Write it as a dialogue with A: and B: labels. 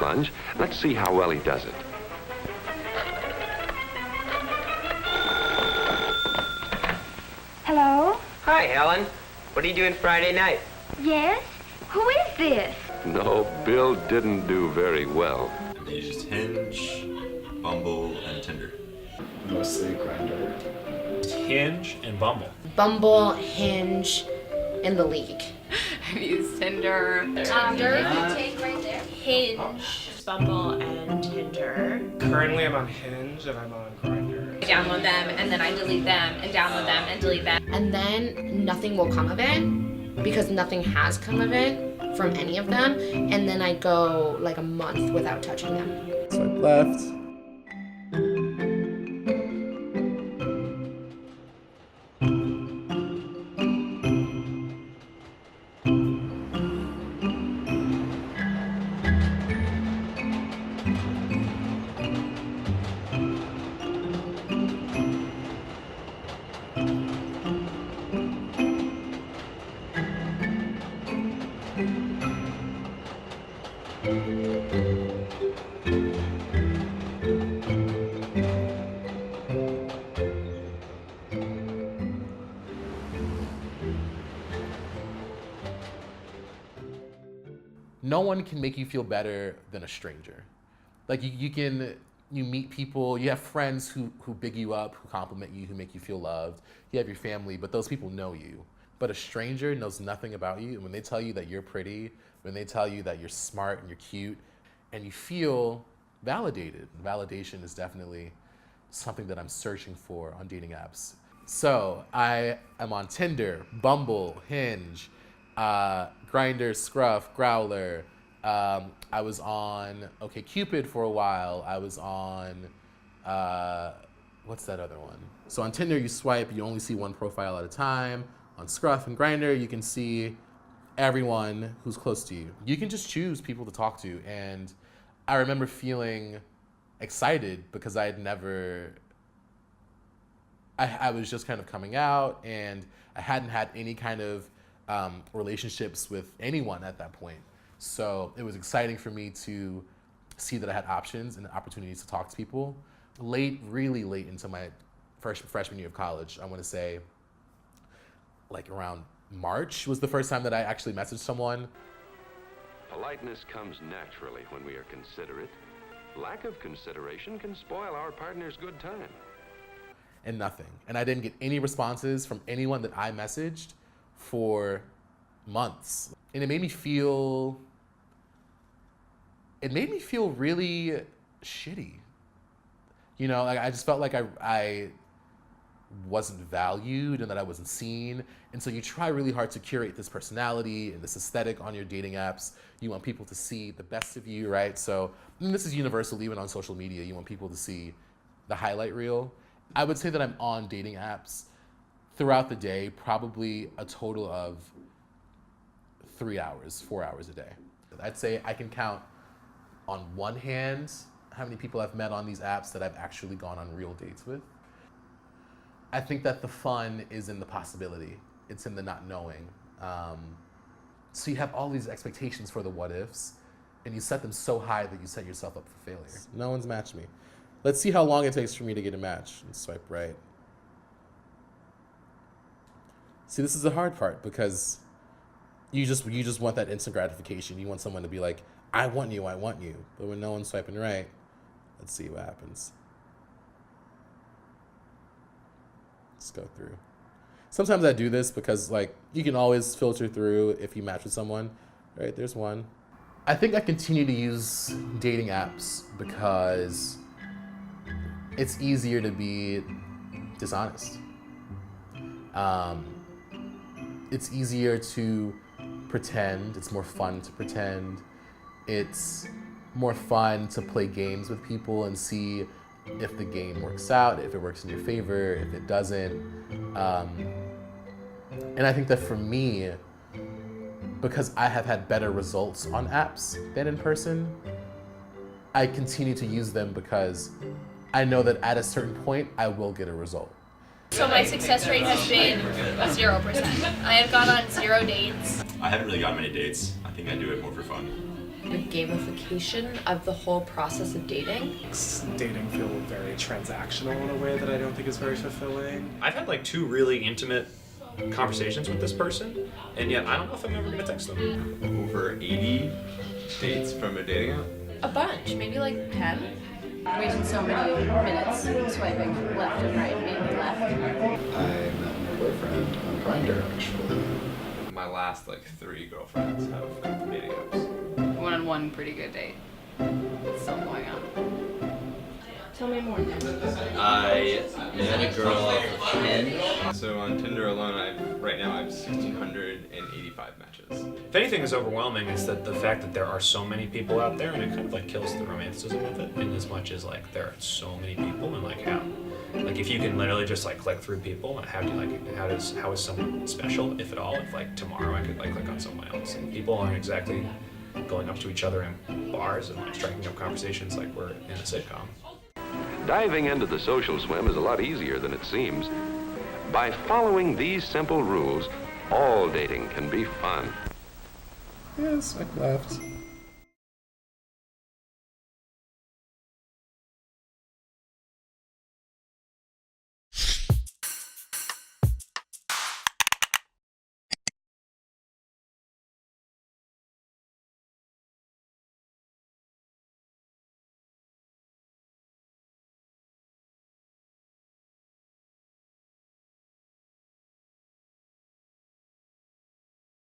A: lunge. Let's see how well he does it.
B: Hello?
C: Hi, Helen. What are you doing Friday night?
B: Yes? Who is this?
A: No, Bill didn't do very well.
D: I've used Hinge, Bumble, and Tinder.
E: Mostly Grindr.
F: Hinge and Bumble.
G: Bumble, Hinge, and the League.
H: I've used Tinder.
G: Hinge, Bumble, and Tinder.
E: Currently I'm on Hinge and I'm on Grindr.
H: I download them and then I delete them and download them and delete them.
G: And then nothing will come of it because nothing has come of it from any of them. And then I go like a month without touching them.
I: Swipe left. No one can make you feel better than a stranger. Like you meet people, you have friends who big you up, who compliment you, who make you feel loved. You have your family, but those people know you. But a stranger knows nothing about you, and when they tell you that you're pretty, when they tell you that you're smart and you're cute, and you feel validated. Validation is definitely something that I'm searching for on dating apps. So I am on Tinder, Bumble, Hinge, Grindr, Scruff, Growler. I was on OkCupid for a while. I was on, what's that other one? So on Tinder, you swipe, you only see one profile at a time. On Scruff and Grindr, you can see everyone who's close to you. You can just choose people to talk to. And I remember feeling excited because I was just kind of coming out and I hadn't had any kind of relationships with anyone at that point. So it was exciting for me to see that I had options and opportunities to talk to people. Really late into my freshman year of college, I want to say like around March was the first time that I actually messaged someone.
A: Politeness comes naturally when we are considerate. Lack of consideration can spoil our partner's good time.
I: And nothing. And I didn't get any responses from anyone that I messaged for months. And it made me feel really shitty. You know, like I just felt like I wasn't valued and that I wasn't seen. And so you try really hard to curate this personality and this aesthetic on your dating apps. You want people to see the best of you, right? So this is universal even on social media. You want people to see the highlight reel. I would say that I'm on dating apps throughout the day, probably a total of 4 hours a day. I'd say I can count on one hand how many people I've met on these apps that I've actually gone on real dates with. I think that the fun is in the possibility. It's in the not knowing. So you have all these expectations for the what ifs, and you set them so high that you set yourself up for failure. No one's matched me. Let's see how long it takes for me to get a match. And swipe right. See, this is the hard part because you just want that instant gratification. You want someone to be like, I want you. But when no one's swiping right, let's see what happens. Let's go through. Sometimes I do this because like you can always filter through if you match with someone. Right, there's one. I think I continue to use dating apps because it's easier to be dishonest. It's easier to pretend. It's more fun to pretend. It's more fun to play games with people and see if the game works out, if it works in your favor, if it doesn't. And I think that for me, because I have had better results on apps than in person, I continue to use them because I know that at a certain point, I will get a result.
H: So my success rate has been 0%. I have gone on 0 dates.
D: I haven't really gotten many dates. I think I do it more for fun.
G: the gamification of the whole process of dating.
E: Makes dating feel very transactional in a way that I don't think is very fulfilling.
F: I've had like 2 really intimate conversations with this person, and yet I don't know if I'm ever gonna text them.
D: Over 80 dates from a dating app.
H: A bunch, maybe like 10.
J: Wasted so many minutes swiping left and right, mainly left.
E: I met my boyfriend on Grindr, actually.
D: My last like 3 girlfriends have come from dating apps.
J: Went on one pretty good date. It's still going on. Tell me more.
C: I met a girl off of Hinge.
D: So on Tinder alone, right now I have 1,685 matches.
F: If anything is overwhelming, is that the fact that there are so many people out there, and it kind of like kills the romanticism of it, in as much as like there are so many people, and like how, like if you can literally just like click through people, how do you like, how is someone special, if at all, if like tomorrow I could like click on someone else, and people aren't exactly going up to each other in bars and like striking up conversations like we're in a sitcom.
A: Diving into the social swim is a lot easier than it seems. By following these simple rules, all dating can be fun.
E: Yeah, swipe left.